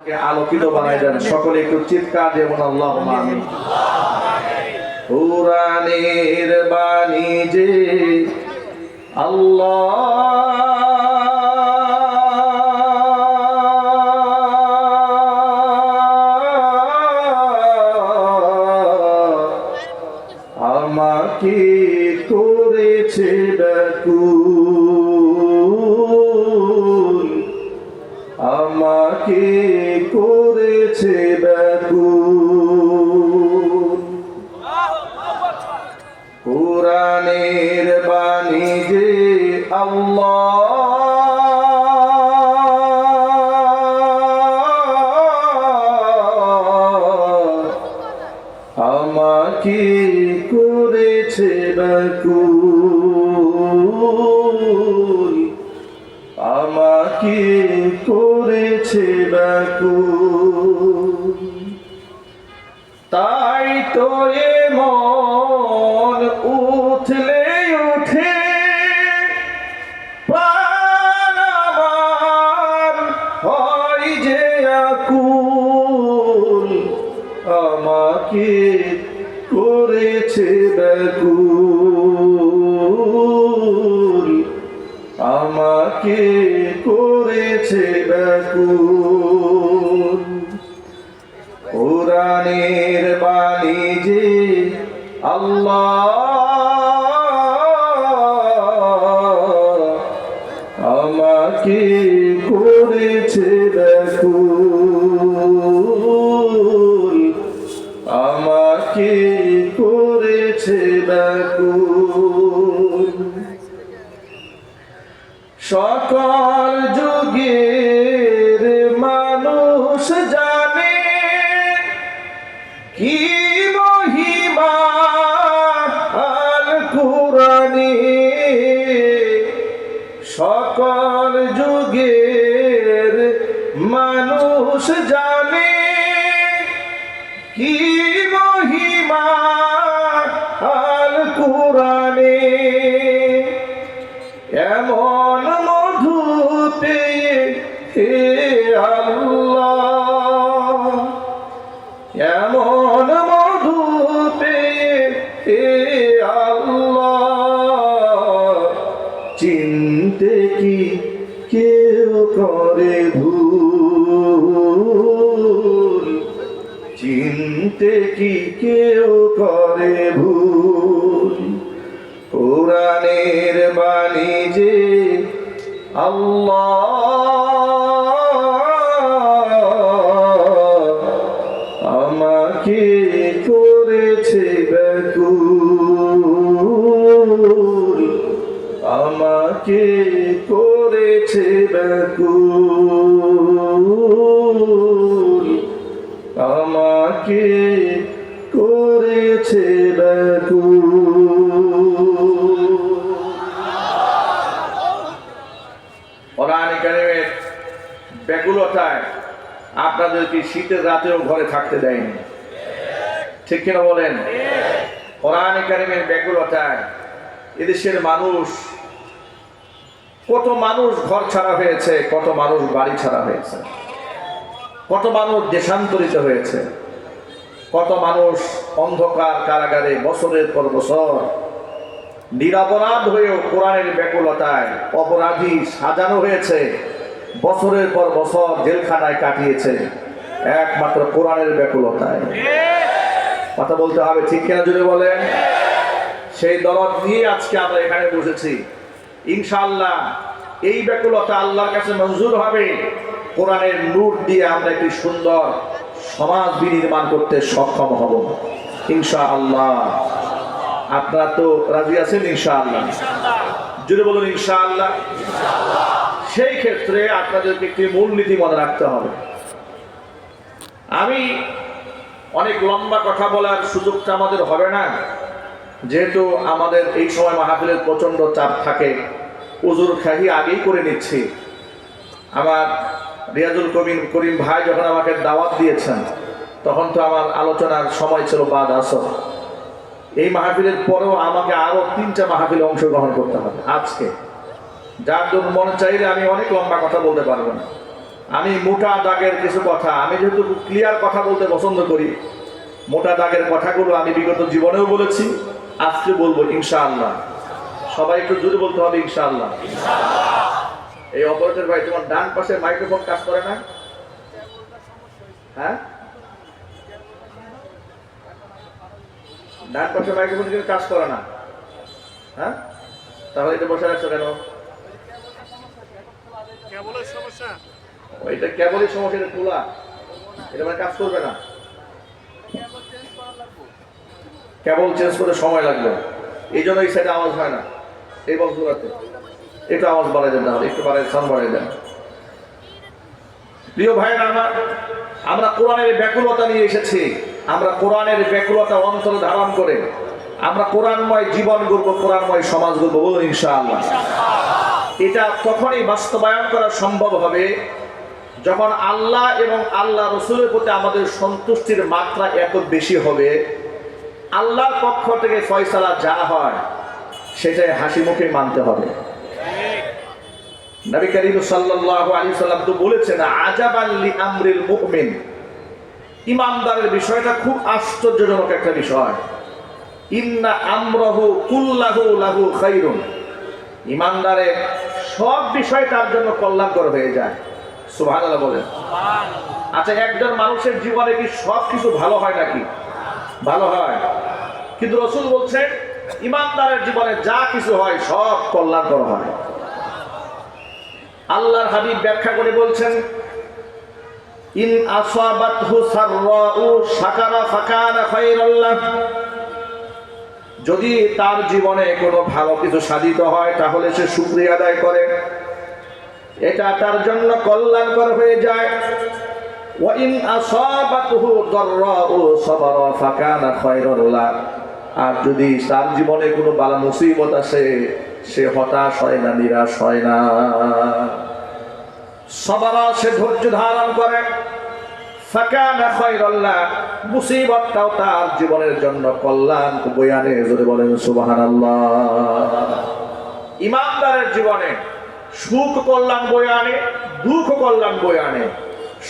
আলোকিত বানাই দেন। সকলে একটু চিৎকার দেবেন আল্লাহুম্মা আমিন। কুরআনের বাণী যে আমাকে করেছে ব্যাকুল, আমাকে করেছে ব্যাকুল। কুরআনের বাণী যে আল্লাহ আমাকে করেছে ব্যাকুল, আমাকে করেছে ব্যাকুল। তাই তো এ মন উঠলে উঠে প্রাণ আমার হয় যে আকুল, আমাকে করেছে ব্যাকুল, আমাকে করেছে ব্যাকুল। কুরআনের বাণী যে আল্লাহ আমাকে করেছে ব্যাকুল, আমাকে করেছে ব্যাকুল। সকল যুগের মানুষ জানে কি মহিমা আল কুরআনে, সকল যুগের মানুষ জানে কি মহিমা আল কুরআনে। এমন মধু পেয়ে হে আল্লাহ, এমন মধু পেয়ে হে আল্লাহ, চিনতে কি কেউ করে ভুল, চিনতে কি কেউ করে ভুল। কুরআনের বাণী যে আল্লাহ আমাকে করেছে ব্যাকুল, আমাকে করেছে ব্যাকুল, আমাকে করেছে ব্যাকুল। কোরআন কারীমের ব্যাকুলতায় আপনাদেরকে শীতের রাতেও ঘরে থাকতে দেয়নি, ঠিক কিনা বলেন? কোরআন কারীমের ব্যাকুলতায় এদেশের মানুষ, কত মানুষ ঘর ছাড়া হয়েছে, কত মানুষ বাড়ি ছাড়া হয়েছে, কত মানুষ দেশান্তরিত হয়েছে, কত মানুষ অন্ধকার কারাগারে বছরের পর বছর নিরপরাধ হয়েও কোরআনের ব্যাকুলতায় অপরাধী সাজানো হয়েছে, বছরের পর বছর জেলখানায় কাটিয়েছে একমাত্র কোরআনের ব্যাকুলতায়। কথা বলতে হবে, ঠিক কিনা জুড়ে বলেন? সেই দরদ নিয়ে আজকে আমরা এখানে বসেছি। ইনশাআল্লাহ এই ব্যাকুলতা আল্লাহর কাছে মঞ্জুর হবে। কোরআনের নূর দিয়ে আমরা একটি সুন্দর সমাজ বিনির্মাণ করতে সক্ষম হব ইনশাআল্লাহ। আপনারা তো রাজি আছেন ইনশাআল্লাহ? জুড়ে বলুন ইনশাআল্লাহ। সেই ক্ষেত্রে আপনাদেরকে একটি মূলনীতি মনে রাখতে হবে। আমি অনেক লম্বা কথা বলার সুযোগটা আমাদের হবে না, যেহেতু আমাদের এই সময় মাহফিলের প্রচন্ড চাপ থাকে। উজুর খাহি আগেই করে নিচ্ছি। আমার রিয়াজুল করিম ভাই যখন আমাকে দাওয়াত দিয়েছেন, তখন তো আমার আলোচনার সময় ছিল বাদ আসর। এই মাহফিলের পরেও আমাকে আরো 3টা মাহফিলে অংশগ্রহণ করতে হবে আজকে, যার জন্য মনে চাইলে আমি অনেক লম্বা কথা বলতে পারবো না। আমি মোটা দাগের কিছু কথা, আমি যেহেতু ক্লিয়ার কথা বলতে পছন্দ করি, মোটা দাগের কথাগুলো আমি বিগত জীবনেও বলেছি, আজকে বলবো ইনশাআল্লাহ। সবাই একটু জোরে বলতে হবে ইনশাআল্লাহ। এই অপারেটর ভাই, তোমার ডান পাশে মাইক্রোফোন কাজ করে না? হ্যাঁ, ডান পাশে মাইক্রোফোন কিন্তু কাজ করে না। হ্যাঁ, তাহলে এটা বসে রাখছো কেন? এটা কেবলই সমস্যা, এটা খোলা, এটা মানে কাজ করবে না। কেবল চেঞ্জ করতে সময় লাগবে, এই জন্য এই সাইডে আওয়াজ হয় না। এই বক্সগুলোতে একটু আওয়াজ বাড়াই দেন, তাহলে একটু বাড়াই, সাউন্ড বাড়াই দেন। প্রিয় ভাইয়েরা আমার, আমরা কোরআনের ব্যাকুলতা নিয়ে এসেছি। আমরা কোরআনের ব্যাকুলতা অন্তরে ধারণ করে আমরা কোরআনময় জীবন গড়ব, কোরআনময় সমাজ গড়ব, বলুন ইনশাআল্লাহ। এটা তখনই বাস্তবায়ন করা সম্ভব হবে যখন আল্লাহ এবং আল্লাহ রসুলের প্রতি আমাদের সন্তুষ্টির মাত্রা এত বেশি হবে, আল্লাহর পক্ষ থেকে ফয়সালা যা হয় সেটাই হাসি মুখে মানতে হবে। নবী করিম সাল্লাল্লাহু আলাইহি সাল্লাম তো বলেছেন, আজাবান লি আমরিল মুমিন, ইমানদারের বিষয়টা খুব আশ্চর্যজনক একটা বিষয়। ইন্না আমরাহু কুল্লাহু লাহু খায়রুন, ইমানদারের সব বিষয় তার জন্য কল্যাণকর হয়ে যায়। সুবহানাল্লাহ বলেন। আচ্ছা, একজন মানুষের জীবনে কি সব কিছু ভালো হয় নাকি? ভালো হয়, কিন্তু রাসূল বলছেন ইমানদারের জীবনে যা কিছু হয় সব কল্যাণকর হয়। আল্লাহর হাবিব ব্যাখ্যা করে বলছেন, ইন আসাবাতহু সাররাউ শাকারা ফাকানা খায়রাল লাহু, যদি তার জীবনে কোনো ভালো কিছু সাধিত হয় তাহলে সে শুকরিয়া আদায় করে, এটা তার জন্য কল্যাণকর হয়ে যায়। ওয়া ইন আসাবাতহু দাররাউ সাবারা ফাকানা খায়রাল লাহু, আর যদি তার জীবনে কোনো বালা মুসিবত আসে সে হতাশ হয় না, নিরাশ হয় না, সাবারা, সে ধৈর্য ধারণ করে, ফাকানা খায়রাল লাহু, মুসিবতটাও তার জীবনের জন্য কল্যাণ বয়ে আনে। যদি বলেন সুবহানাল্লাহ। ইমানদারের জীবনে সুখ কল্যাণ বয়ে আনে, দুঃখ কল্যাণ বয়ে আনে।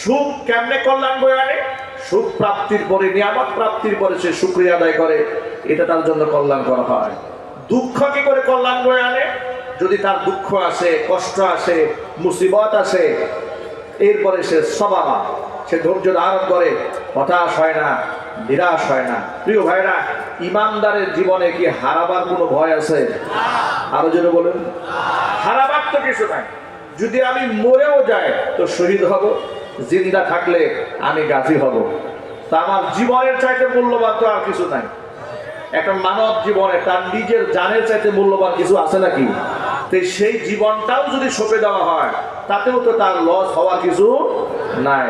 সুখ কেমনে কল্যাণ বয়ে আনে? সুখ প্রাপ্তির পরে, নিয়ামত প্রাপ্তির পরে সে শুকরিয়া আদায় করে, এটা তার জন্য কল্যাণ করা হয়। দুঃখ কি করে কল্যাণ বয়ে আনে? যদি তার দুঃখ আসে, কষ্ট আসে, মুসিবত আসে, এরপরে সে সবাবা, সে ধৈর্য ধারণ করে, হতাশ হয় না, নিরাশ হয় না। প্রিয় ভাইরা, ইমানদারের জীবনে কি হারাবার কোনো ভয় আছে? আরো জোরে বলুন। হারাবার তো কিছু নাই। যদি আমি মরেও যাই তো শহীদ হব, জিন্দা থাকলে আমি গাজী হব। তা আমার জীবনের চাইতে মূল্যবান তো আর কিছু নাই। একটা মানব জীবনে তার নিজের জানের চাইতে মূল্যবান কিছু আছে নাকি? তো সেই জীবনটাও যদি সঁপে দেওয়া হয় তাতেও তো তার লস হওয়ার কিছু নাই।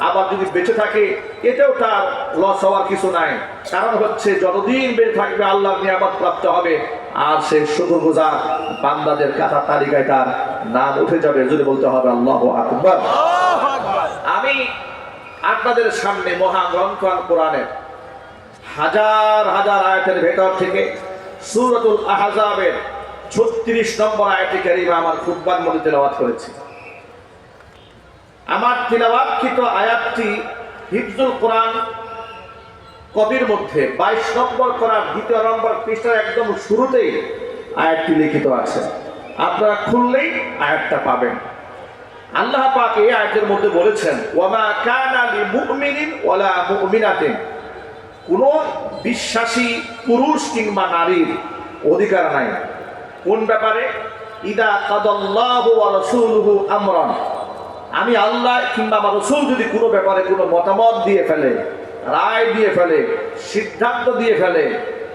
আবার যদি বেঁচে থাকে এতেও তার লস হওয়ার কিছু নাই। কারণ হচ্ছে যতদিন বেঁচে থাকবে আল্লাহর নিয়ামত প্রাপ্ত হবে, আর সেই শুকরগুজার বান্দাদের কাতার তালিকায় তার নাম উঠে যাবে। যদি বলতে হবে আল্লাহু আকবার। আমি আপনাদের সামনে মহাগ্রন্থ কোরআনের হাজার হাজার আয়াতের ভেতর থেকে সূরাতুল আহজাবের 36 নম্বর আয়াতে কারিমা আমার খুতবার মধ্যে তেলাওয়াত করেছি। আমার তেলাওয়াতকৃত আয়াতটি হিফজুল কোরআন কপির মধ্যে 22 নম্বর কোরআন 2 নম্বর পৃষ্ঠার একদম শুরুতেই আয়াতটি লিখিত আছে। আপনারা খুললেই আয়াতটা পাবেন। আল্লাহ পাক এই আয়াতের মধ্যে বলেছেন, ওয়ামা কানা লিমুমিনিন ওয়ালা মুমিনাতিন, কোনো বিশ্বাসী পুরুষ কিংবা নারীর অধিকার নাই কোন ব্যাপারে? ইদা কাদাল্লাহু ওয়া রাসূলুহু আমরান, আমি আল্লাহ কিংবা আমার রাসূল যদি কোনো ব্যাপারে কোনো মতামত দিয়ে ফেলে, রায় দিয়ে ফেলে, সিদ্ধান্ত দিয়ে ফেলে,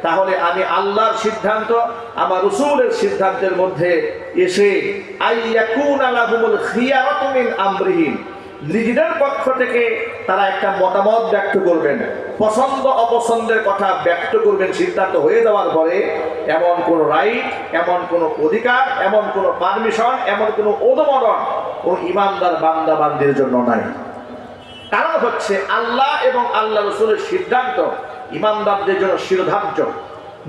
তাহলে আমি আল্লাহর সিদ্ধান্ত আমার রাসূলের সিদ্ধান্তের মধ্যে এসে আইয়াকুনা লাহুমুল খিয়ারাতু মিন আমরিহিম, নিজেদের পক্ষ থেকে তারা একটা মতামত ব্যক্ত করবেন, পছন্দ অপছন্দের কথা ব্যক্ত করবেন। সিদ্ধান্ত হয়ে যাওয়ার পরে এমন কোনো রাইট, এমন কোনো অধিকার, এমন কোনো পারমিশন, এমন কোনো অনুমোদন কোন ইমানদার বান্দা বান্দির জন্য নাই। কারণ হচ্ছে আল্লাহ এবং আল্লাহ রাসূলের সিদ্ধান্ত ইমানদারদের জন্য শিরোধার্য।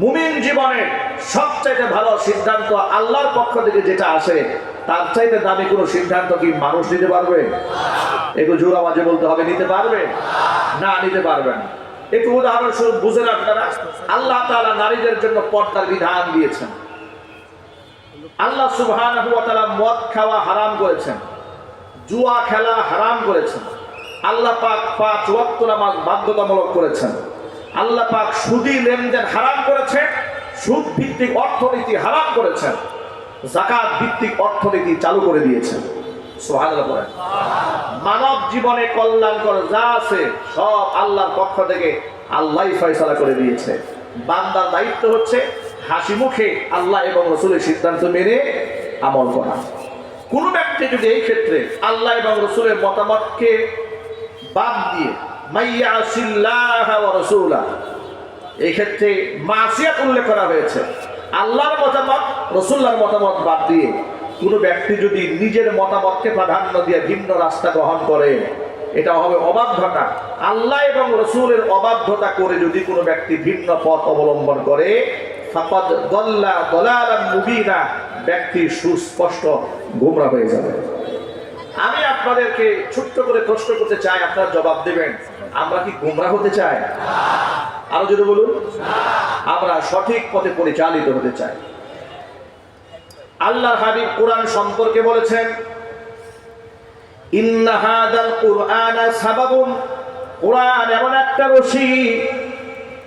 মুমিন জীবনের সবচেয়ে ভালো সিদ্ধান্ত আল্লাহর পক্ষ থেকে যেটা আসে তার চাইতে দামি কোনো সিদ্ধান্ত কি মানুষ নিতে পারবে? একটু জোর আওয়াজে বলতে হবে, নিতে পারবে না? নিতে পারবে না। একটু উদাহরণস্বরূপ বুঝেন আপনারা, আল্লাহ তাআলা নারীদের জন্য পর্দার বিধান দিয়েছেন। আল্লাহ সুবহানাহু ওয়া তাআলা মদ খাওয়া হারাম করেছেন, জুয়া খেলা হারাম করেছেন। আল্লাহ পাক 5 ওয়াক্ত নামাজ বাধ্যতামূলক করেছেন। আল্লাহ পাক সুদী লেনদেন হারাম করেছেন, সুদ ভিত্তিক অর্থনীতি হারাম করেছেন, যাকাত ভিত্তিক অর্থনীতি চালু করে দিয়েছেন। সুবহানাল্লাহ বলেন। মানব জীবনে কল্যাণকর যা আছে সব আল্লাহর পক্ষ থেকে আল্লাহই ফয়সালা করে দিয়েছে। বান্দার দায়িত্ব হচ্ছে হাসি মুখে আল্লাহ এবং রাসূলের সিদ্ধান্ত মেনে আমল করা। কোন ব্যক্তি যদি এই ক্ষেত্রে আল্লাহ এবং রাসূলের মতামতকে বাদ দিয়ে মাইয়াসিল্লাহ ওয়া রাসূলা, এই ক্ষেত্রে মাসিয়াত উল্লেখ করা হয়েছে, আল্লাহর মতামত রাসূলুল্লাহর মতামত বাদ দিয়ে কোন ব্যক্তি যদি নিজের মতামতকে প্রাধান্য দিয়ে ভিন্ন রাস্তা গ্রহণ করে, এটা হবে অবাধ্যতা। আল্লাহ এবং রাসূলের অবাধ্যতা করে যদি কোনো ব্যক্তি ভিন্ন পথ অবলম্বন করে, ফাকাদ দাল্লা দালালান মুবিনা, ব্যক্তি সুস্পষ্ট গোমরা হয়ে যাবে। আমি আপনাদেরকে ছোট্ট করে প্রশ্ন করতে চাই, আপনারা জবাব দেবেন, আমরা কি গোমরা হতে চাই? আরো যদি বলুন, আমরা সঠিক পথে পরিচালিত হতে চাই। আল্লাহর হাবিব কোরআন সম্পর্কে বলেছেন, ইন্না হাদাল কুরআনা সাবাবুন, কোরআন এমন একটা রশি,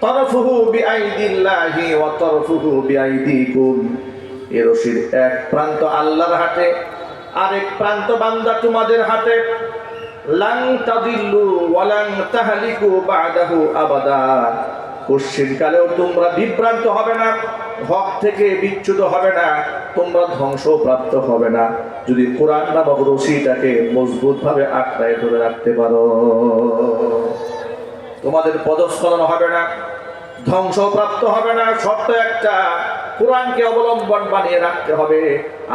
তরফুহু বিআইদিল্লাহি ওয়া তরফুহু বিআইদিকুম, এই রশির এক প্রান্ত আল্লাহর হাতে, আরেক প্রান্ত বান্দা তোমাদের হাতে। লান তাদিল্লু ওয়া লান তাহলিকু বা'দাহু আবাদা, কোশ্চিনকালেও তোমরা বিভ্রান্ত হবে না, হক থেকে বিচ্যুত হবে না, তোমরা ধ্বংসপ্রাপ্ত হবে না, যদি কোরআন নামক রশিটাকে মজবুত ভাবে আঁকড়ায় ধরে রাখতে পারো। তোমাদের পদস্খলন হবে না, ধ্বংসপ্রাপ্ত হবে না। শর্ত একটা, কোরআনকে অবলম্বন বানিয়ে রাখতে হবে।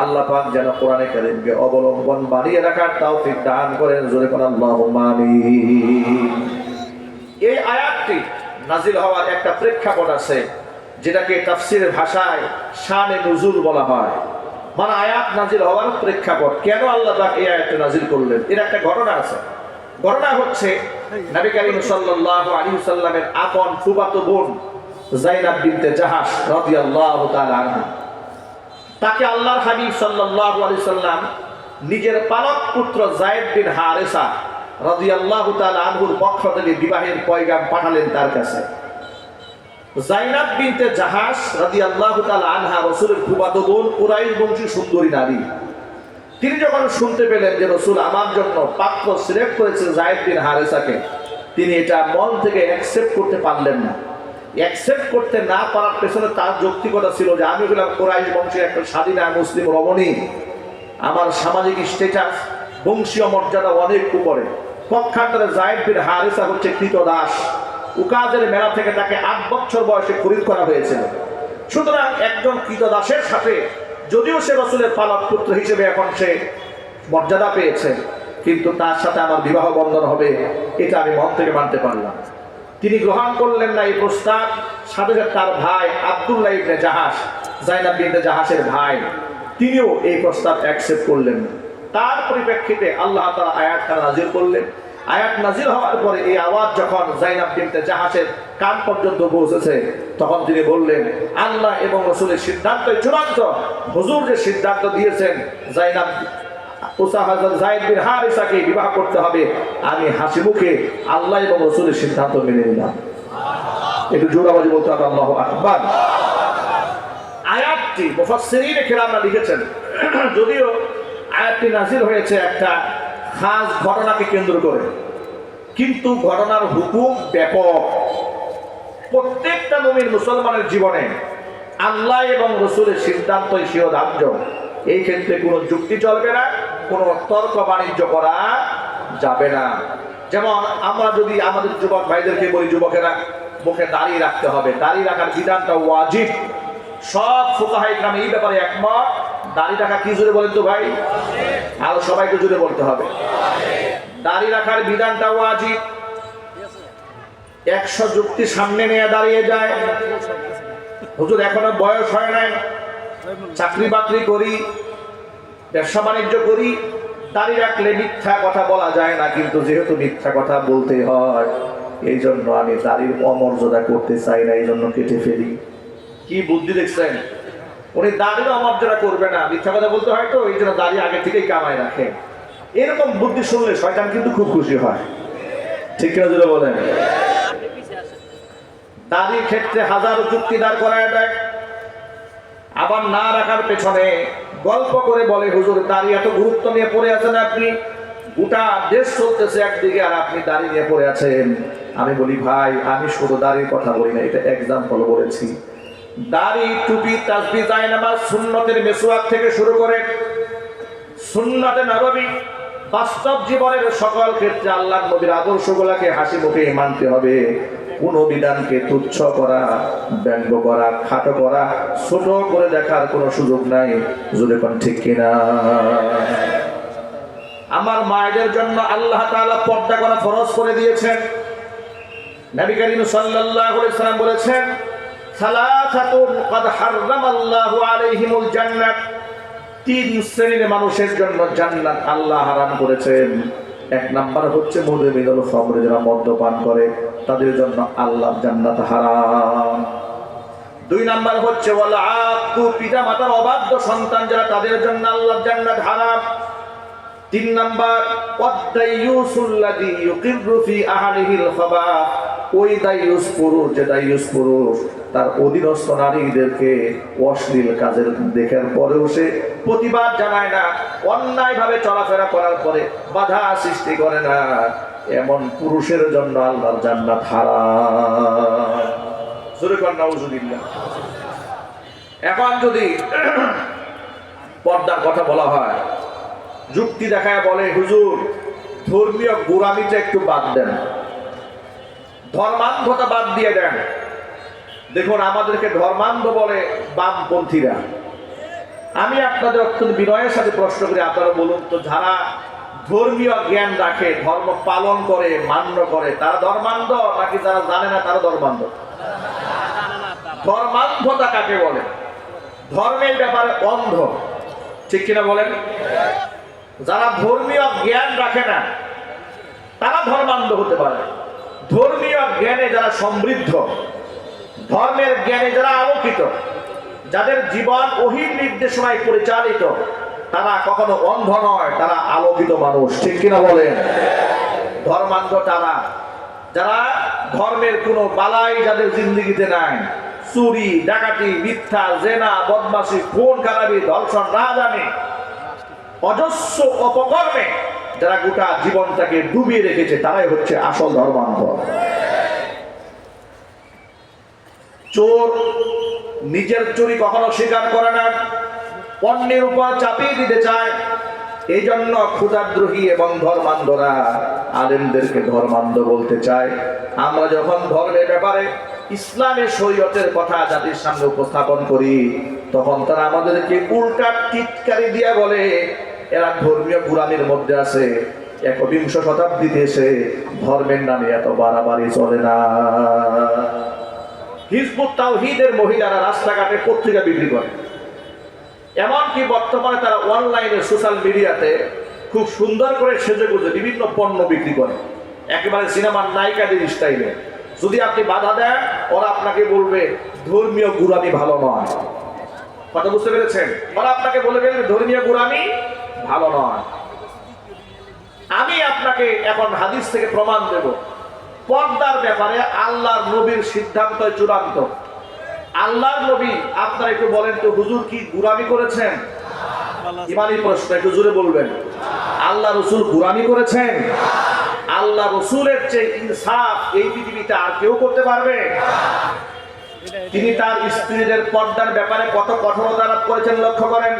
আল্লাহ পাক যেন কোরআনে কারীমকে অবলম্বন বানিয়ে রাখার তৌফিক দান করেন। জোরে বলেন আল্লাহুম্মা আমিন। এই আয়াতটি নাজিল হওয়ার একটা প্রেক্ষাপট আছে, যেটাকে তাফসীরের ভাষায় শানে নুজুল বলা হয়। মানে আয়াত নাজিল হওয়ার প্রেক্ষাপট, কেন আল্লাহ পাক এই আয়াতটা নাজিল করলেন, এর একটা ঘটনা আছে। ঘটনা হচ্ছে নবী করিম সাল্লাল্লাহু আলাইহি ওয়াসাল্লামের আপন ফুফাতো বোন যায়েনাব বিনতে জাহাশ রাদিয়াল্লাহু তাআলা আনহা, তাকে আল্লাহর হাবিব সাল্লাল্লাহু আলাইহি ওয়াসাল্লাম নিজের পালক পুত্র যায়েদ বিন হারেসা রাদিয়াল্লাহু তাআলা আনহুর পক্ষ থেকে বিবাহের পয়গাম পাঠালেন তার কাছে। যায়েনাব বিনতে জাহাশ রাদিয়াল্লাহু তাআলা আনহা রাসূলের ফুফাতো বোন, কুরাইশ বংশী সুন্দরী নারী। তিনি যখন শুনতে পেলেন যে রাসূল আমার জন্য পাত্র সিলেক্ট করেছে যায়েদ বিন হারেসাকে, তিনি এটা মন থেকে অ্যাকসেপ্ট করতে পারলেন না। অ্যাকসেপ্ট করতে না পারার পেছনে তার যৌক্তিকতা ছিল যে আমি হলাম কুরাইশ বংশের একটা স্বাধীনা মুসলিম রমণী, আমার সামাজিক স্ট্যাটাস বংশীয় মর্যাদা অনেক উপরে। পক্ষান্তরে যায়েদ বিন হারেসা হচ্ছে কৃতদাস, উকাজের মেলা থেকে তাকে 8 বছর বয়সে খরিদ করা হয়েছিল। সুতরাং একজন কৃতদাসের সাথে যদিও সে রাসূলের পালক পুত্র হিসেবে এখন সে মর্যাদা পেয়েছে, কিন্তু তার সাথে আমার বিবাহ বন্ধন হবে, এটা আমি মন থেকে মানতে পারলাম। তিনি গ্রহণ করলেন না এই প্রস্তাব। সাথে সাথে তার ভাই আব্দুল্লাহ ইবনে জাহাশ, যায়েনাব বিনতে জাহাশের ভাই, তিনিও এই প্রস্তাব অ্যাকসেপ্ট করলেন না। তার পরিপ্রেক্ষিতে আল্লাহ তাআলা আয়াতটা নাজিল করলেন। আয়াত নাজিল হওয়ার পরে এই আওয়াজ যখন যায়েনাব বিনতে জাহাশের কান পর্যন্ত পৌঁছেছে, তখন তিনি বললেন, আল্লাহ এবং রাসূলের সিদ্ধান্তই চূড়ান্ত। হুজুর যে সিদ্ধান্ত দিয়েছেন যায়েনাব যায়েদ বিন হারেসাকে বিবাহ করতে হবে, আমি হাসি মুখে আল্লাহ এবং রাসূলের সিদ্ধান্ত মেনে নিলাম। একটু জোরে আওয়াজে বলতে হবে আল্লাহু আকবার। আয়াতটি মুফাসসিরিনে কেরামরা লিখেছেন, যদিও আয়াতটি নাজিল হয়েছে একটা খাস ঘটনাকে কেন্দ্র করে, কিন্তু ঘটনার হুকুম ব্যাপক। প্রত্যেকটা মুমিন মুসলমানের জীবনে আল্লাহ এবং রাসূলের সিদ্ধান্তই শিরোধার্য। এই ক্ষেত্রে কোনো যুক্তি চলবে না, কোনো তর্ক বাণিজ্য করা যাবে না। যেমন আমরা যদি আমাদের যুবক ভাইদেরকে বলি, যুবকেরা মুখে দাড়ি রাখতে হবে, দাড়ি রাখার বিধানটা ওয়াজিব। সব ফুকাহায়ে কেরাম এই ব্যাপারে একমত। দাড়ি রাখা কি জোরে বলেন তো ভাই? আর সবাইকে জোরে বলতে হবে, দাড়ি রাখার বিধানটা ওয়াজিব। 100 যুক্তি সামনে নিয়ে দাঁড়িয়ে যায়, হুজুর এখনো বয়স হয় নাই, চাকরি বাকরি করি, ব্যবসা বাণিজ্য করি, দাড়ি রাখলে মিথ্যা কথা বলা যায় না, কিন্তু যেহেতু মিথ্যা কথা বলতে হয় এই জন্য আমি দাড়ির অমর্যাদা করতে চাই না, এই জন্য কেটে ফেলি। কি বুদ্ধি দেখছেন? উনি দাড়ির অমর্যাদা করবে না, মিথ্যা কথা বলতে হয় তো, এই জন্য দাড়ি আগে থেকেই কামায় রাখে। এরকম বুদ্ধি শুনলে শয়তান কিন্তু খুব খুশি হয়, ঠিক কিনা যদি বলেন? দাড়ির ক্ষেত্রে হাজারো যুক্তি দাঁড় করায় দেয়, আবার না রাখার পেছনে গল্প করে বলে, হুজুর দাড়ি এত গুরুত্ব নিয়ে পড়ে আছেন আপনি, গোটা দেশ চলতেছে একদিকে আর আপনি দাড়ি নিয়ে পড়ে আছেন। আমি বলি ভাই, আমি শুধু দাড়ির কথা বলি না, এটা এক্সাম্পল বলেছি। দাড়ি, টুপি, তাসবিহ, জায়নামাজ, সুন্নতের মেসওয়াক থেকে শুরু করে সুন্নতে নববী, বাস্তব জীবনের সকল ক্ষেত্রে আল্লাহর নবীর আদর্শগুলোকে হাসি মুখে মানতে হবে। কোন বিধানকে তুচ্ছ করা, ব্যঙ্গ করা, খাটো করা, ছোট করে দেখার কোনো সুযোগ নাই। যদি কোন ঠিক কিনা? আমার মায়েদের জন্য আল্লাহ তাআলা পর্দা করা ফরজ করে দিয়েছেন। নবী করিম সাল্লাল্লাহু আলাইহি ওয়াসাল্লাম বলেছেন, সালাসাতুন ক্বাদ হারামাল্লাহু আলাইহিমুল জান্নাত, তিন শ্রেণীর মানুষের জন্য জান্নাত আল্লাহ হারাম করেছেন। এক নাম্বার হচ্ছে মুদমিনুল খামর, যারা মদ্যপান করে তাদের জন্য আল্লাহ জান্নাত হারাম। দুই নাম্বার হচ্ছে ওয়াল আক্কু, পিতা মাতার অবাধ্য সন্তান যারা, তাদের জন্য আল্লাহ জান্নাত হারাম। তিন নাম্বার ওয়াদাইয়ুসুল্লাযী ইউকিররু ফি আহলিহিল খাবাহ, ওই দাইয়ুস পুরুষ, যে দাইয়ুস পুরুষ তার অধীনস্থ নারীদেরকে অশ্লীল কাজের দেখার পরেও সে প্রতিবাদ জানায় না, অন্যায়ভাবে চলাফেরা করার পরে বাধা সৃষ্টি করে না, এমন পুরুষের জন্য আল্লাহর জান্নাত হারাম। জোরে কর নাউজুবিল্লাহ। এখন যদি পর্দার কথা বলা হয়, যুক্তি দেখায় বলে, হুজুর ধর্মীয় গোঁড়ামিটা একটু বাদ দেন, ধর্মান্ধতা বাদ দিয়ে দেন। দেখুন, আমাদেরকে ধর্মান্ধ বলে বামপন্থীরা। আমি আপনাদের অত্যন্ত বিনয়ের সাথে প্রশ্ন করি, আপনারা বলুন তো, যারা ধর্মীয় জ্ঞান রাখে, ধর্ম পালন করে, মান্য করে, তারা ধর্মান্ধ নাকি যারা জানে না তারা ধর্মান্ধ? ধর্মান্ধতা কাকে বলে? ধর্মের ব্যাপারে অন্ধ, ঠিক কিনা বলেন? যারা ধর্মীয় জ্ঞান রাখে না তারা ধর্মান্ধ হতে পারে। ধর্মীয় জ্ঞানে যারা সমৃদ্ধ, ধর্মের জ্ঞানে যারা আলোকিত, যাদের জীবন ওহীর নির্দেশনায় পরিচালিত, তারা কখনো অন্ধ নয়, তারা আলোকিত মানুষ, ঠিক কিনা বলেন? ধর্মান্ধ তারা যারা ধর্মের কোনো বালাই যাদের জিন্দেগিতে নাই, চুরি, ডাকাতি, মিথ্যা, জেনা, বদমাশি, খুন খারাপি, ধর্ষণ, রাহাজানি, অজস্র অপকর্মে যারা গোটা জীবনটাকে ডুবিয়ে রেখেছে, তারাই হচ্ছে আসল ধর্মান্ধ। চোর নিজের চুরি কখনো স্বীকার করে না, অন্যের উপর চাপিয়ে দিতে চায়। এই জন্য ক্ষুধাদ্রোহী এবং ধর্মান্ধরা আলেমদেরকে ধর্মান্ধ বলতে চায়। আমরা যখন ধর্মের ব্যাপারে ইসলামের শরীয়তের কথা জাতির সামনে উপস্থাপন করি, তখন তারা আমাদেরকে উল্টা টিটকারি দিয়ে বলে, এরা ধর্মীয় গোঁড়ামির মধ্যে আছে। একবিংশ শতাব্দীতে এসে ধর্মের নামে এত বাড়াবাড়ি চলে না। হিজবুত তাওহীদের মহিলারা রাস্তাঘাটে পত্রিকা বিক্রি করে, এমনকি বর্তমানে তারা অনলাইনে সোশ্যাল মিডিয়াতে খুব সুন্দর করে সেজেগুজে বিভিন্ন পণ্য বিক্রি করে, একেবারে সিনেমার নায়িকাদের স্টাইলে। যদি আপনি বাধা দেন, ওরা আপনাকে বলবে ধর্মীয় গোঁড়ামি ভালো নয়। কথা বুঝতে পেরেছেন? ওরা আপনাকে বলে গেলে ধর্মীয় গোঁড়ামি ভালো নয়। আমি আপনাকে এখন হাদিস থেকে প্রমাণ দেব, পর্দার ব্যাপারে আল্লাহর নবীর সিদ্ধান্ত চূড়ান্ত। আল্লাহর নবী, আপনারা একটু বলেন তো, হুজুর কি গোঁড়ামি করেছেন? ইমানি প্রশ্ন, একটু জোরে বলবেন। আল্লাহ রসুল গোঁড়ামি করেছেন? আল্লাহ রসুলের চেয়ে ইনসাফ এই পৃথিবীতে আর কেউ করতে পারবে? তিনি তার স্ত্রীদের পর্দার ব্যাপারে কত কঠোরতা আরোপ করেছেন লক্ষ্য করেন।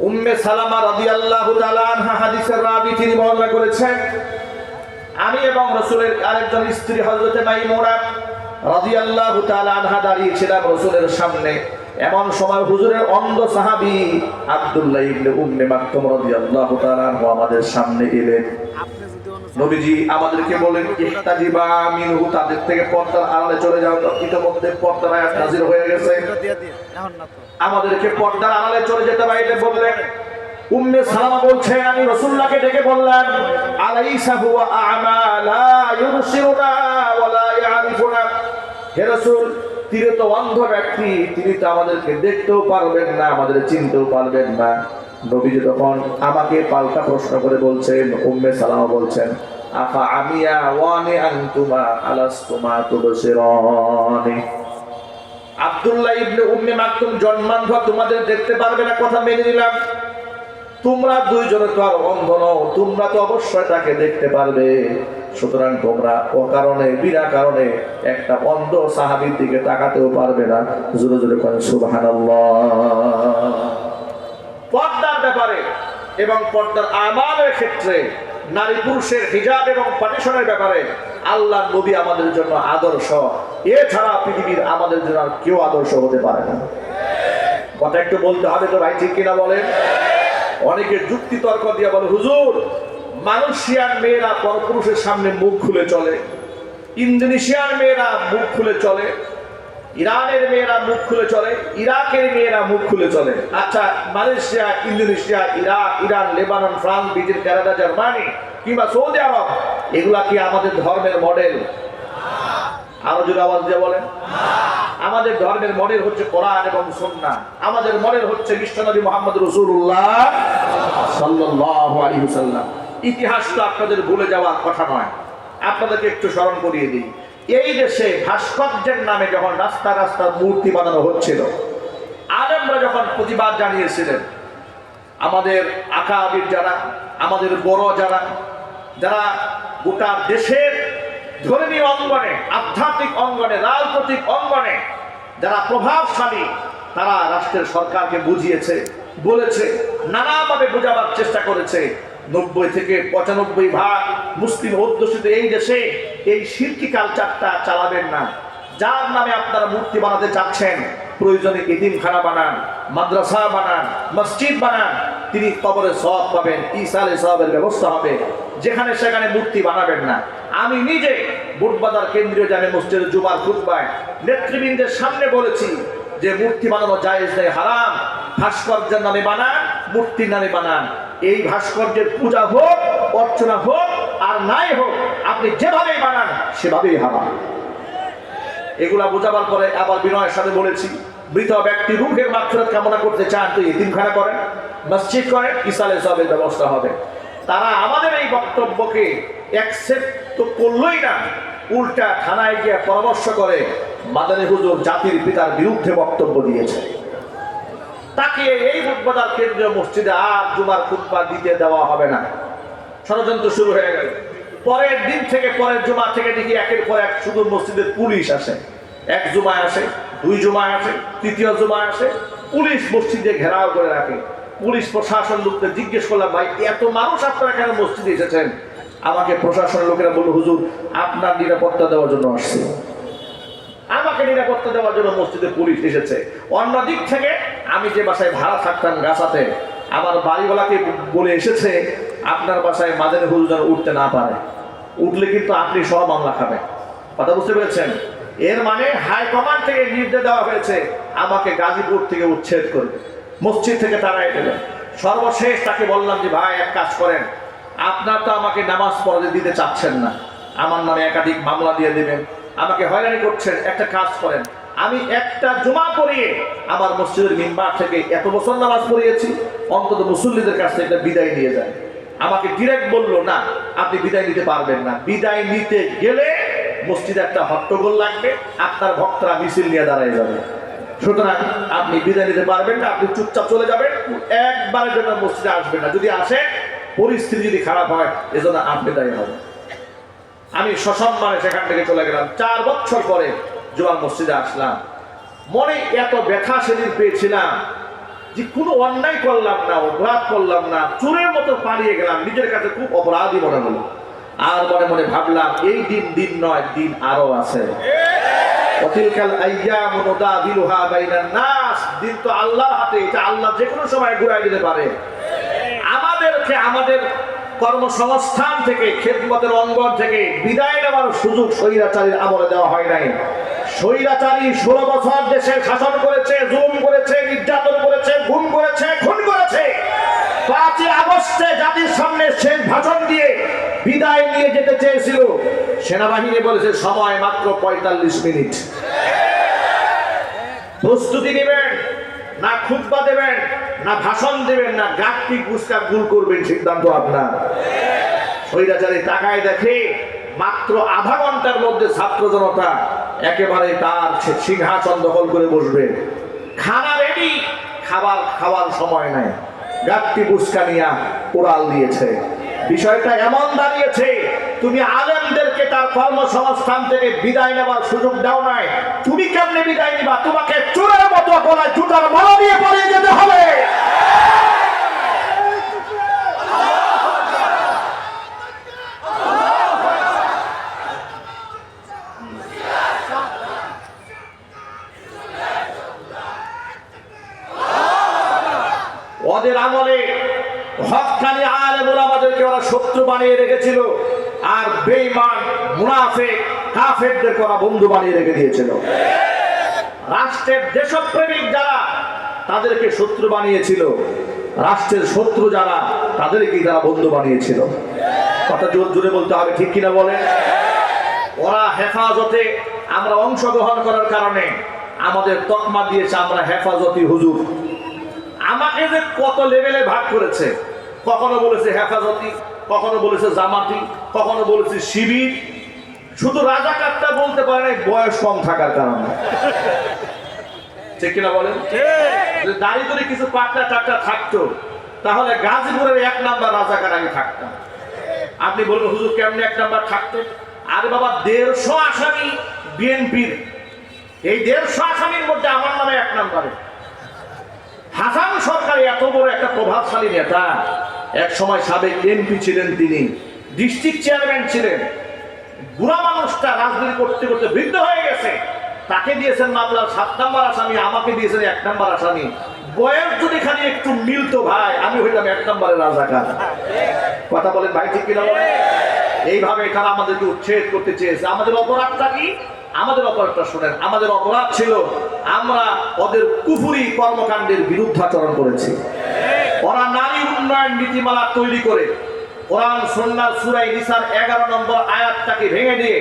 উম্মে সালামা রাদিয়াল্লাহু তাআলা আনহা হাদিসের রাবী, তিনি বর্ণনা করেছেন, আমি এবং রাসূলের আরেকজন স্ত্রী হযরতে মাইমুনা রাদিয়াল্লাহু তাআলা আনহা দাঁড়িয়ে ছিলাম রাসূলের সামনে। এমন সময় হুজুরের অন্ধ সাহাবী আব্দুল্লাহ ইবনে উম্মে মাকতুম রাদিয়াল্লাহু তাআলা আনহু আমাদের সামনে এলেন। নবীজি আমাদেরকে বলেন ইহতাজিবা মিনহু, তাদের থেকে পর্দার আড়ালে চলে যাও। ইতিমধ্যে পর্দার আয়াত নাযিল হয়ে গেছে, আমাদেরকে পর্দার আড়ালে চলে যেতে বাইরে বললেন। উম্মে সালামা বলছেন, আমি রাসূলুল্লাহকে ডেকে বললাম, আলাইসা হুয়া আ'মা লা ইউবসিরুনা ওয়া লা ইয়ারিফুনা। হে রাসূল, তিনি তো অন্ধ ব্যক্তি, তিনি তো আমাদেরকে দেখতেও পারবেন না, আমাদের চিনতেও পারবেন না। নবীজি তখন আমাকে পাল্টা প্রশ্ন করে বলছেন, উম্মে সালামা বলছেন, আফা আমিয়া ওয়ানি আনতুমা আলাস্তুমা তুবসিরানি। আব্দুল্লাহ ইবনে উম্মে মাকতুম জন্মান্ধ, তোমাদের দেখতে পারবে না, কথা মেনে নিলাম। তোমরা দুইজনে তো আর অন্ধ নও, তোমরা তো অবশ্যই তাকে দেখতে পারবে। সুতরাং তোমরা অকারণে বিনা কারণে একটা অন্ধ সাহাবীর দিকে তাকাতেও পারবে না। জোরে জোরে বলেন সুবহানাল্লাহ। পর্দার ব্যাপারে এবং পর্দার আমালের ক্ষেত্রে, নারী পুরুষের হিজাব এবং পার্টিশনের ব্যাপারে আল্লাহ নবী আমাদের জন্য আদর্শ। এছাড়া পৃথিবীর আমাদের জন্য আর কেউ আদর্শ হতে পারে না। কথা একটু বলতে হবে তো ভাই, ঠিক কিনা বলেন? অনেকে যুক্তি তর্ক দিয়ে বলে, হুজুর মালয়েশিয়ার মেয়েরা পরপুরুষের সামনে মুখ খুলে চলে, ইন্দোনেশিয়ার মেয়েরা মুখ খুলে চলে, ইরানের মেয়েরা মুখ খুলে চলে, ইরাকের মেয়েরা মুখ খুলে চলে। আচ্ছা, Malaysia, Indonesia, Iraq, Iran, Lebanon, France, Britain, Canada, Germany কিংবা সৌদি আরব, এগুলা কি আমাদের ধর্মের মডেল? আরো জোরে আওয়াজ দিয়ে বলেন। আমাদের ধর্মের মডেল হচ্ছে কোরআন এবং সুন্নাহ। আমাদের মডেল হচ্ছে বিশ্বনবী মুহাম্মদ রাসূলুল্লাহ সাল্লাল্লাহু আলাইহি ওয়াসাল্লাম। ইতিহাসটা আপনাদের ভুলে যাওয়ার কথা নয়, আপনাদেরকে একটু স্মরণ করিয়ে দিই। এই দেশে ভাস্কর্যের নামে যখন রাস্তা রাস্তা মূর্তি বানানো হচ্ছিল, আলেমরা যখন প্রতিবাদ জানিয়েছিলেন, আমাদের আকাবির যারা, আমাদের বড় যারা, যারা গোটা দেশের ধর্মীয় অঙ্গনে, আধ্যাত্মিক অঙ্গনে, রাজনৈতিক অঙ্গনে যারা প্রভাবশালী, তারা রাষ্ট্রের সরকারকে বুঝিয়েছে, বলেছে, নানাভাবে বোঝাবার চেষ্টা করেছে। 90 থেকে 95% মুসলিম অধ্যুষিত এই দেশে এই শিরকি কালচারটা চালাবেন না। যার নামে আপনারা মূর্তি বানাতে চাচ্ছেন, প্রয়োজনে এতিমখানা বানান, মাদ্রাসা বানান, মসজিদ বানান, তিনি কবরে সওয়াব পাবেন, ইসালে সওয়াবের ব্যবস্থা হবে। যেখানে সেখানে মূর্তি বানাবেন না। আমি নিজে বুটবাজার কেন্দ্রীয় জামে মসজিদে জুমার খুতবায় নেতৃবৃন্দের সামনে বলেছি যে মূর্তি বানানো জায়েজ নেই, হারাম। ভাস্কর্যের নামে বানান, মূর্তির নামে বানান, এই ভাস্কর্যের পূজা হোক, অর্চনা হোক আর নাই হোক, আপনি যেভাবেই বানান সেভাবেই হারাম। এগুলা বোঝাবার পরে আবার বিনয়ের সাথে বলেছি, মৃত ব্যক্তি রূহের মাগফিরাত কামনা করতে চান তো এতিমখানা করেন, মসজিদ করেন, ইসালে সওয়াবের ব্যবস্থা হবে। তারা আমাদের এই বক্তব্যকে অ্যাকসেপ্ট তো করলই না, উল্টা থানায় গিয়ে পরামর্শ করে মাদানী হুজুর জাতির পিতার বিরুদ্ধে বক্তব্য দিয়েছে। তাকে এই বুটবাজার কেন্দ্রীয় মসজিদে আর জুমার খুতবা দিতে দেওয়া হবে না। ষড়যন্ত্র শুরু হয়ে গেল। পরের দিন থেকে, পরের জুমা থেকে দেখি একের পর এক শুধু মসজিদের পুলিশ আসে। এক জুমায় আসে, 2 জুমায় আসে, 3য় জুমায় আসে, পুলিশ মসজিদে ঘেরাও করে রাখে। পুলিশ প্রশাসন লোকদের জিজ্ঞেস করলাম, ভাই এত মানুষ আপনারা কেন মসজিদে এসেছেন? আমাকে প্রশাসনের লোকেরা বলল, হুজুর আপনার নিরাপত্তা দেওয়ার জন্য আসছে। আমাকে নিরাপত্তা দেওয়ার জন্য মসজিদে পুলিশ এসেছে। অন্য দিক থেকে আমি যে বাসায় ভাড়া থাকতাম গাছাতে, আমার বাড়িওয়ালাকে বলে এসেছে আপনার বাসায় মাদানী হুজুর যেন উঠতে না পারে, উঠলে কিন্তু আপনি সহ মামলা খাবেন। কথা বুঝতে পেরেছেন? এর মানে হাইকমান্ড থেকে নির্দেশ দেওয়া হয়েছে আমাকে গাজীপুর থেকে উচ্ছেদ করবে, মসজিদ থেকে তাড়াই দেবে। সর্বশেষ তাকে বললাম যে ভাই এক কাজ করেন, আপনার তো আমাকে নামাজ পড়াতে দিতে চাচ্ছেন না, আমার নামে একাধিক মামলা দিয়ে দেবেন, আমাকে হয়রানি করছেন। একটা কাজ করেন, আমি একটা জুমা পড়িয়ে আমার মসজিদের মিম্বার থেকে এত বছর নামাজ পড়িয়েছি, অন্তত মুসল্লিদের কাছ থেকে একটা বিদায় নিয়ে যায়। আমাকে ডিরেক্ট বলল, না আপনি বিদায় নিতে পারবেন না, বিদায় নিতে গেলে মসজিদে একটা হট্টগোল লাগবে, আপনার ভক্তরা মিছিল নিয়ে দাঁড়ায় যাবে, সুতরাং আপনি বিদায় নিতে পারবেন না, আপনি চুপচাপ চলে যাবেন, একবারের জন্য মসজিদে আসবেন না, যদি আসে পরিস্থিতি যদি খারাপ হয় এজন্য আপনি দায়ী হবেন। আমি সসম্মানে সেখান থেকে চলে গেলাম। 4 বছর পরে জুমার মসজিদে আসলাম। মনে এত ব্যথা সেদিন পেয়েছিলাম যে কোনো অন্যায় করলাম না, অপরাধ করলাম না, চোরের মতো পালিয়ে গেলাম, নিজের কাছে খুব অপরাধী মনে হলো। আর মনে মনে ভাবলাম এই দিন দিন নয়, দিন আরো আছে। ওয়াতিলকাল আইয়ামু নুদাবিলুহা বাইনান নাস, দিন তো আল্লাহর হাতে, এটা আল্লাহ যে কোনো সময় ঘুরাই দিতে পারে। আমাদেরকে আমাদের কর্মসংস্থান থেকে, খেদমতের অঙ্গন থেকে বিদায় নেওয়ার সুযোগ স্বৈরাচারীর আমলে দেওয়া হয় নাই। স্বৈরাচারী 16 বছর দেশের শাসন করেছে, জুলুম করেছে, নির্যাতন করেছে, গুম করেছে, খুন করেছে। 5 আগস্টে জাতির সামনে শেষ ভাষণ দিয়ে বিদায় নিয়ে যেতে চেয়েছিল, সেনাবাহিনী বলেছে সময় মাত্র 45 মিনিট। প্রস্তুতি নেবেন না, খুতবা দেবেন না, ভাষণ দেবেন না, গাঁটটি গুছকা গুল করবেন, সিদ্ধান্ত আপনার। স্বৈরাচারী তাকায় দেখে মাত্র আধা ঘন্টার মধ্যে ছাত্র জনতা একেবারে তার সিংহাসন দখল করে বসবে। খানা রেডি, খাওয়ার সময় নাই, গাঁটটি গুছকা নিয়ে উড়াল দিয়েছে। বিষয়টা এমন দাঁড়িয়েছে, তুমি আলেমদেরকে তার কর্মসংস্থান থেকে বিদায় নেওয়ার সুযোগ দাও নাই, তুমি কেমনে বিদায় নিবা? তোমাকে চোরের মতো গলায় জুতার মালা দিয়ে পালিয়ে যেতে হবে। ওদের আমলে হক্কানি আলেম ওলামাদেরকে ওরা শত্রু বানিয়ে রেখেছিল, আর বেঈমান মুনাফিক কাফেরদেরকে ওরা বন্ধু বানিয়ে রেখে দিয়েছিল। রাষ্ট্রের দেশপ্রেমিক যারা তাদেরকে শত্রু বানিয়েছিল, রাষ্ট্রের শত্রু যারা তাদেরকে তারা বন্ধু বানিয়েছিল। কথা জোর জোরে বলতে হবে, ঠিক কিনা বলেন? ওরা হেফাজতে আমরা অংশগ্রহণ করার কারণে আমাদের তকমা দিয়েছে আমরা হেফাজতি হুজুর। আমাকে যে কত লেভেলে ভাগ করেছে, কখনো বলেছে হেফাজতি, কখনো বলেছে জামাতি, কখনো বলেছে শিবির। শুধু রাজাকারটা বলতে পারে না, বয়স কম থাকার কারণে। ঠিক কিনা বলেন? দাড়ি ধরে কিছু পাকটা টাকটা থাকতো, তাহলে গাজীপুরের 1 নাম্বার রাজাকার আমি থাকতাম। আপনি বলবেন হুজুর কেমনে 1 নাম্বার থাকতেন? আরে বাবা, 150 আসামি বিএনপির, এই 150 আসামির মধ্যে আমার নামে 1 নাম্বারে। হাসান সরকার এত বড় একটা প্রভাবশালী নেতা, এক সময় সাবেক এমপি ছিলেন, তিনি ডিস্ট্রিক্ট চেয়ারম্যান ছিলেন। বুড়া মানুষটা রাজনীতি করতে করতে বৃদ্ধ হয়ে গেছে, তাকে দিয়েছেন মামলার 7 নাম্বার আসামি, আমাকে দিয়েছেন 1 নাম্বার আসামি। বয়স যদি খালি একটু মিলতো ভাই, আমি হইতাম 1 নাম্বারের রাজাকার। কথা বলেন ভাই, ঠিক কিনা বলেন? এইভাবে তারা আমাদেরকে উচ্ছেদ করতে চেয়েছে। আমাদের অপরাধটা কি? আমাদের অপরাধটা শোনেন। আমাদের অপরাধ ছিল আমরা ওদের কুফরি কর্মকাণ্ডের বিরুদ্ধাচরণ করেছি। ওরা নারী উন্নয়ন নীতিমালা তৈরি করে কোরআন সুন্নাহ সূরা নিসার 11 নম্বর আয়াতটাকে ভেঙে দিয়ে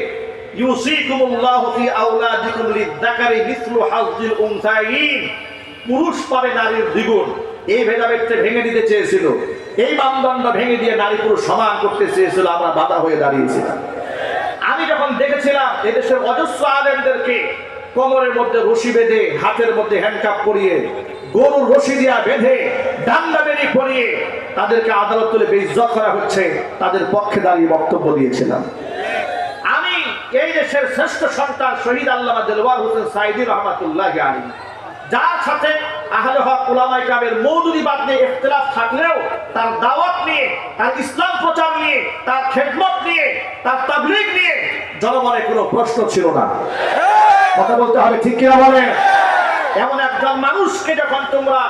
ইউসিকুমুল্লাহু ফি আওলাদিকুম লিয-যাকারি মিসলু হাযযিল উনসায়াইন, পুরুষ পাবে নারীর দ্বিগুণ, এই ভেদাভেদটা ভেঙে দিতে চেয়েছিল। এই মানদণ্ড ভেঙে দিয়ে নারী পুরুষ সমান করতে চেয়েছিল, আমরা বাধা হয়ে দাঁড়িয়েছিলাম। আমি যখন দেখেছিলাম এদেশের অজস্র আলেমদেরকে কোমরের মধ্যে রশি বেঁধে, হাতের মধ্যে হ্যান্ডকাপ পরিয়ে, গরুর রশি দিয়া বেঁধে, ডান্ডা বেরি পরিয়ে তাদেরকে আদালত তুলে বেইজ্জত করা হচ্ছে, তাদের পক্ষে দাঁড়িয়ে বক্তব্য দিয়েছিলাম। আমি এই দেশের শ্রেষ্ঠ সন্তান শহীদ আল্লামা দেলওয়ার হোসেন সাঈদী রহমাতুল্লাহি আলাইহি, যার সাথে আহলে হক উলামায়ে কেরামের মওদুদিবাদ নিয়ে ইখতিলাফ থাকলেও তার দাওয়াত নিয়ে, তার ইসলাম প্রচার নিয়ে, তার খেদমত নিয়ে, তার তাবলীগ নিয়ে জনমনে কোনো প্রশ্ন ছিল না। কথা বলতে হবে, ঠিক কিনা বলেন? এমন একজন মানুষকে যখন তোমরা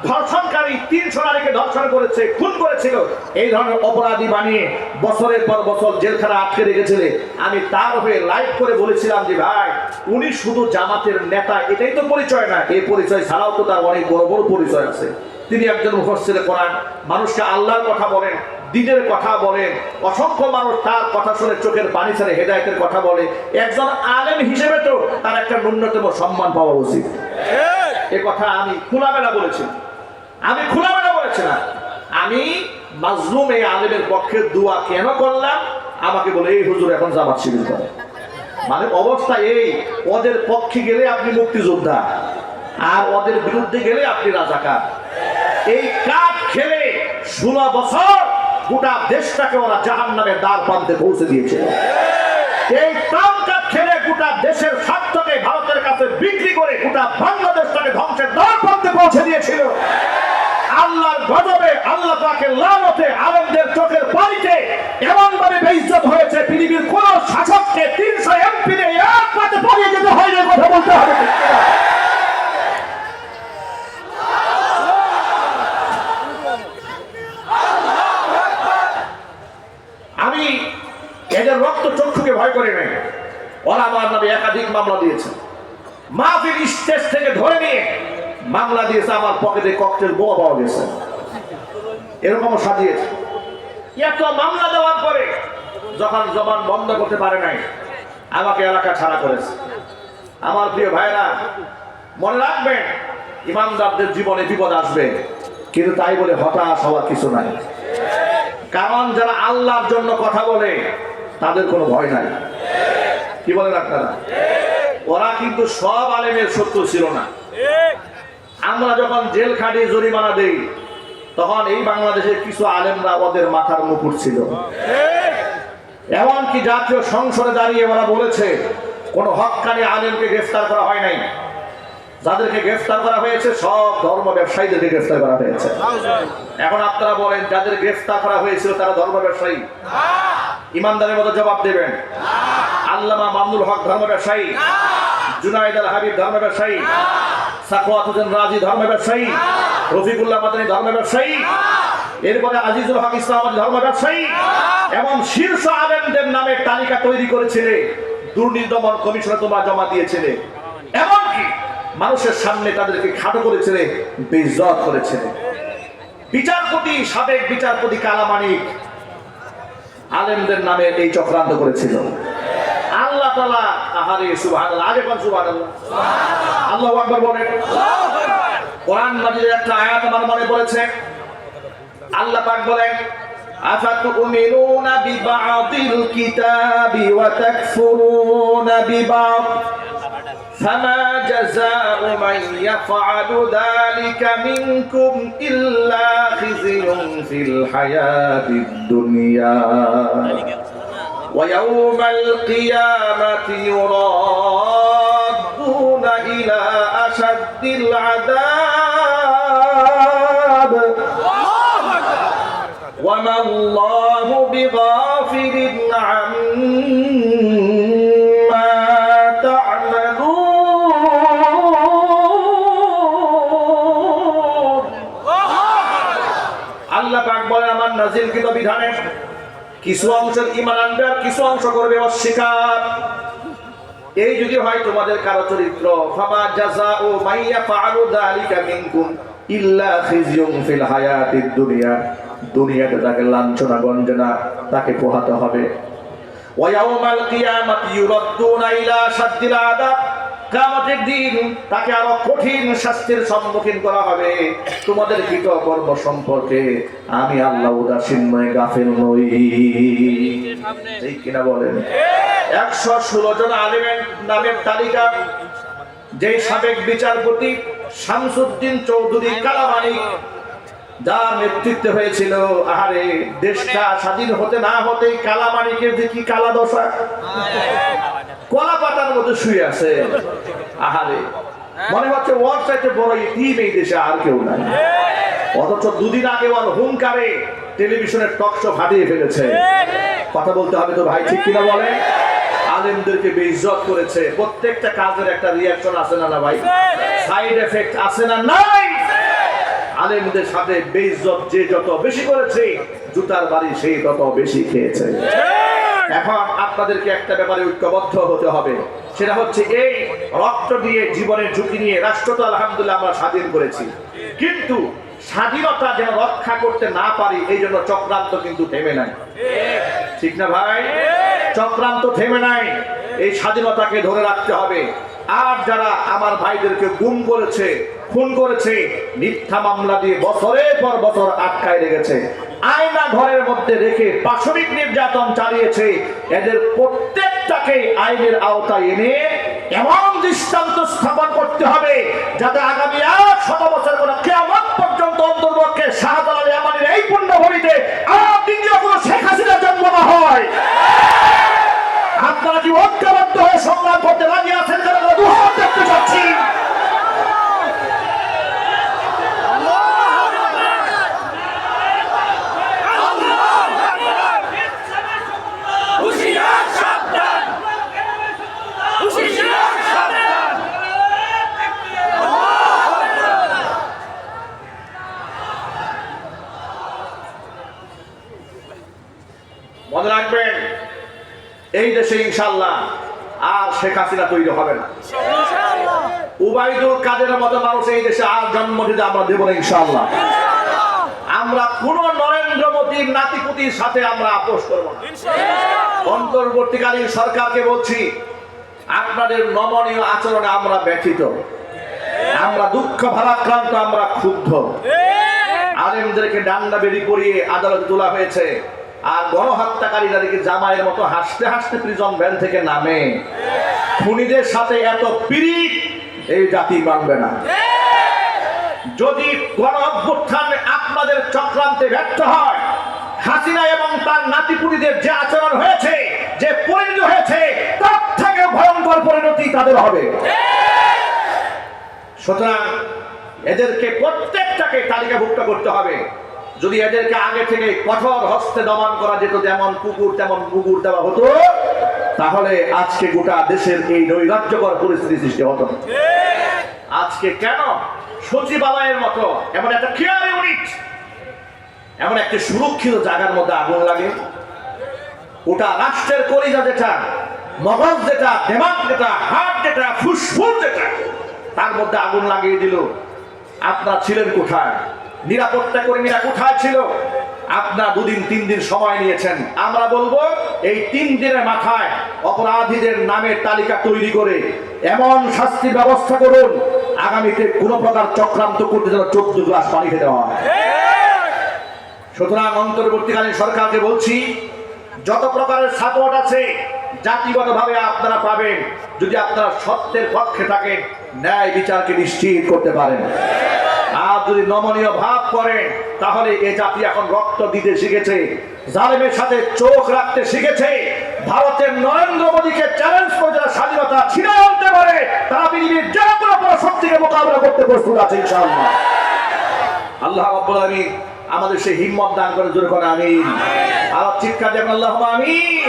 ধর্ষণকারী 300 নারীকে ধর্ষণ করেছে, খুন করেছিল, এই ধরনের অপরাধী বানিয়ে বছরের পর বছর জেলখানা আটকে রেখেছিলে, আমি তার হয়ে লাইভ করে বলেছিলাম যে ভাই, উনি শুধু জামাতের নেতা এটাই তো পরিচয় না, এই পরিচয় ছাড়াও তো তার অনেক বড় বড় পরিচয় আছে। তিনি একজন মুফাসসিরে কোরআন, মানুষকে আল্লাহর কথা বলেন, দ্বীনের কথা বলেন, অসংখ্য মানুষ তার কথা শুনে চোখের পানি ছেড়ে হেদায়েতের কথা বলে। একজন আলেম হিসেবে তো তার একটা ন্যূনতম সম্মান পাওয়া উচিত। এ কথা আমি খোলামেলা বলেছিলাম। আমি মাজলুম এই আলেমের পক্ষে দোয়া কেন করলাম? আমাকে বলে এই হুজুর এখন জামাত শিবির করে। মানে অবস্থা এই, ওদের পক্ষে গেলে আপনি মুক্তিযোদ্ধা, আর ওদের বিরুদ্ধে গেলে আপনি রাজাকার। এই কাজ খেলে 16 বছর গোটা দেশটাকে ওরা জাহান্নামের দ্বার প্রান্তে পৌঁছে দিয়েছিল। এই কাজ খেলে গোটা দেশের স্বার্থকে ভারতের কাছে বিক্রি করে গোটা বাংলাদেশটাকে ধ্বংসের দ্বার প্রান্তে পৌঁছে দিয়েছিল। আল্লাহর গজবে, আল্লাহ পাকের লানতে আলেমদের চোখের পানিতে এমন ভাবে বেইজ্জত হয়েছে, পৃথিবীর কোন শাসককে 300 এমপি রে এক পাতে পালিয়ে যেতে হয়নি। কথা বলতে হবে। চক্ষুকে ভয় করে নেই। ওরা আমার নামে একাধিক মামলা দিয়েছে, মাহফিল স্টেজ থেকে ধরে নিয়ে মামলা দিয়েছে, আমার পকেটে ককটেল বোমা পাওয়া গেছে, এরকম সাজিয়েছে। এত মামলা দেওয়ার পরে যখন জবান বন্ধ করতে পারে নাই, আমাকে এলাকা ছাড়া করেছে। আমার প্রিয় ভাইরা, মনে রাখবেন, ইমানদারদের জীবনে বিপদ আসবে, কিন্তু তাই বলে হতাশ হওয়ার কিছু নাই। কারণ যারা আল্লাহর জন্য কথা বলে তাদের কোনো ভয় নাই। কি বলেন আপনারা? ওরা কিন্তু সব আলেমের শত্রু ছিল না। আমরা যখন জেল খাটিয়ে জরিমানা দেই, তখন এই বাংলাদেশের কিছু আলেমরা ওদের মাথার মুকুট ছিল। এমনকি জাতীয় সংসদে দাঁড়িয়ে ওরা বলেছে কোন হক্কানি আলেমকে গ্রেফতার করা হয় নাই। যাদেরকে গ্রেফতার করা হয়েছে সব ধর্ম ব্যবসায়ীদেরকে গ্রেফতার করা হয়েছে। এখন আপনারা বলেন, যাদের গ্রেফতার করা হয়েছিল তারা ধর্ম ব্যবসায়ী? ইমানদারের মতো জবাব দেবেন। আল্লামা মামুনুল হক ধর্ম ব্যবসায়ী, জুনায়েদ আল হাবিব ধর্ম ব্যবসায়ী, সাখাওয়াত হোসেন রাজি ধর্ম ব্যবসায়ী, রফিকুল্লাহ মাদানী ধর্ম ব্যবসায়ী, এরপরে আজিজুল হক ইসলামাবাদী ধর্ম ব্যবসায়ী, এবং শীর্ষ আলেমদের নামে তালিকা তৈরি করেছিলে, দুর্নীতি দমন কমিশনে তোমরা জমা দিয়েছিলে, এমনকি মানুষের সামনে তাদেরকে খাটো করেছিলে, বেইজ্জত করেছিলে। বিচারপতি, সাবেক বিচারপতি কালামানিক আলেমদের নামে এই চক্রান্ত করেছিল। আল্লাহ তাআলা, আহারে সুবহানাল্লাহ, আগে কোন সুবহানাল্লাহ, আল্লাহু আকবার বলেন। কোরআন মাজিদের একটা আয়াত আমার মনে পড়েছে। আল্লাহ পাক বলেন, আফাতুমিনুনা বিবা'দিল কিতাবি ওয়া তাকফুরুনা বিবা'দ ফামা জাযাউ মান ইয়াফআলু যালিকা মিনকুম ইল্লা খিzyun ফিল হায়াতিদ দুনিয়া ওয়া ইয়াওমাল কিয়ামাতি ইউরাদুনা ইলা আশাদ্দিল আযাব وما الله بغافل عما تعملون। আল্লাহ পাক বলেন, আমার নাযিলকৃত বিধানে কিছু অংশ ঈমান আনবে আর কিছু অংশ করবে অস্বীকার। এই যদি হয় তোমাদের কারো চরিত্র, ফামা জাযাউ মান ইয়াফআলু যালিকা মিনকুম ইল্লা খিzyun ফিল হায়াতিদ দুনিয়া, দুনিয়াতে তাকে লাঞ্ছনা গঞ্জনা তাকে পোহাতে হবে। ওয়া ইয়াউমাল কিয়ামাতি ইউরাদ্দুনা ইলা শাদ্দিল আযাব, কিয়ামতের দিন তাকে আরো কঠিন শাস্তির সম্মুখীন করা হবে। তোমাদের কৃতকর্ম সম্পর্কে আমি আল্লাহ উদাসীন নই, গাফিল নই। ঠিক কিনা বলেন? 116 জন আলেমের নামের তালিকা যেই সাবেক বিচারপতি শামসুদ্দিন চৌধুরী কালামানিক যার নেতৃত্বে হয়েছিল, আহারে দেশটা স্বাধীন হতে না হতেই কালামানিকের যে কি কালা দশা, কলা পাতার মধ্যে শুয়ে আছে। আহারে মনে হচ্ছে ওর চাইতে বড় ইতিম এই দেশে আর কেউ নাই। অথচ দুদিন আগে ওর হুঙ্কারে টেলিভিশনের টক শো ফাটিয়ে ফেলেছে। কথা বলতে হবে তো ভাই, ঠিক কিনা বলে? আলেমদেরকে বেইজ্জত করেছে। প্রত্যেকটা কাজের একটা রিঅ্যাকশন আছে না না ভাই? সাইড এফেক্ট আছে না নাই? আলেমদের সাথে বেইজ্জত যে যত বেশি করেছে, জুতার বাড়ি সেই তত বেশি খেয়েছে। এখন আপনাদেরকে একটা ব্যাপারে ঐক্যবদ্ধ হতে হবে, সেটা হচ্ছে এই রক্ত দিয়ে জীবনের ঝুঁকি নিয়ে রাষ্ট্র তো আলহামদুলিল্লাহ আমরা স্বাধীন করেছি, কিন্তু স্বাধীনতা যেন রক্ষা করতে না পারি এই জন্য চক্রান্ত কিন্তু থেমে নাই। ঠিক না ভাই? চক্রান্ত থেমে নাই। এই স্বাধীনতাকে ধরে রাখতে হবে। আর যারা আমার ভাইদেরকে গুম করেছে, খুন করেছে, মিথ্যা মামলা দিয়ে বছরের পর বছর আটকায় রেখেছে, আয়না ঘরের মধ্যে রেখে পাশবিক নির্যাতন চালিয়েছে, এদের প্রত্যেকটাকে আইনের আওতায় এনে এমন দৃষ্টান্ত স্থাপন করতে হবে যাতে আগামী 100 বছর করে কিয়ামত পর্যন্ত অন্তর্পক্ষে শাহজালাল ইয়ামানির এই পুণ্যভূমিতে আর দ্বিতীয় কোনো শেখ হাসিনার জন্ম না হয়। আপনারা কি ঐক্যবদ্ধ হয়ে সংগ্রাম করতে রাজি আছেন? যারা দুহাত দেখতে চাচ্ছি। মনে রাখবেন, এই দেশে ইনশাআল্লাহ আর শেখ হাসিনা তৈরি হবে না। উবাইদুল কাদেরের মতো মানুষ এই দেশে আর জন্ম দিতে আমরা দেব না ইনশাআল্লাহ। আমরা কোন নরেন্দ্র মোদীর নাতিপুতির সাথে আমরা আপোষ করব না। অন্তর্বর্তীকালীন সরকারকে বলছি, আপনাদের নমনীয় আচরণে আমরা ব্যথিত, আমরা দুঃখ ভারাক্রান্ত, আমরা ক্ষুব্ধ। আলেমদেরকে ডান্ডা বেরি পরিয়ে আদালতে তোলা হয়েছে, আর গণহত্যাকারীদেরকে জামাইয়ের মতো হাসতে হাসতে প্রিজন ভ্যান থেকে নামে। খুনিদের সাথে এত পিরিত এই জাতি মানবে না। যদি গণ অভ্যুত্থান আপনাদের চক্রান্তে ব্যর্থ হয়, হাসিনা এবং তার নাতিপুতিদের যে আচরণ হয়েছে, যে পরিণতি হয়েছে, তার থেকে ভয়ঙ্কর পরিণতি তাদের হবে। সুতরাং এদেরকে প্রত্যেকটাকে তালিকাভুক্ত করতে হবে। যদি এদেরকে আগে থেকে কঠোর হস্তে দমন করা যেত, যেমন কুকুর তেমন মুগুর দেওয়া হতো, তাহলে আজকে গোটা দেশের এই নৈরাজ্যকর পরিস্থিতি সৃষ্টি হতো না। আজকে কেন সচিবালয়ের মতো এমন একটা কেয়ার ইউনিট, এমন একটা সুরক্ষিত জায়গার মধ্যে আগুন লাগে? ওটা রাষ্ট্রের কলিজা, যেটা মগজ, যেটা দেমাগ, যেটা হার্ট, যেটা ফুসফুস, যেটা তার মধ্যে আগুন লাগিয়ে দিল। আপনারা ছিলেন কোথায়? নিরাপত্তা কর্মীরা কোথায় ছিল? আপনারা 2 দিন 3 দিন সময় নিয়েছেন। আমরা বলবো এই 3 দিনের মাথায় অপরাধীদের নামের তালিকা তৈরি করে এমন শাস্তির ব্যবস্থা করুন, আগামীতে কোন প্রকার চক্রান্ত করতে যেন 14 গ্লাস পানি খেতে হয়। সুতরাং অন্তর্বর্তীকালীন সরকারকে বলছি, যত প্রকারের সাপোর্ট আছে জাতিগতভাবে আপনারা পাবেন, যদি আপনারা সত্যের পক্ষে থাকেন, ন্যায় বিচারকে নিশ্চিত করতে পারেন। আর যদি নমনীয় ভাব করেন, তাহলে এই জাতি এখন রক্ত দিতে শিখেছে, জালেমের সাথে চোখ রাখতে শিখেছে। ভারতের নরেন্দ্র মোদীকে চ্যালেঞ্জ করে যারা স্বাধীনতা ছিনিয়ে আনতে পারে, তারা পৃথিবীর যে কোনো শক্তিকে মোকাবিলা করতে প্রস্তুত আছে ইনশাআল্লাহ। আল্লাহ রাব্বুল আলামিন আমাদের সেই হিম্মত দান করে, জোরে করে আমিন। আর চিৎকার দেবেন আল্লাহুম্মা আমিন।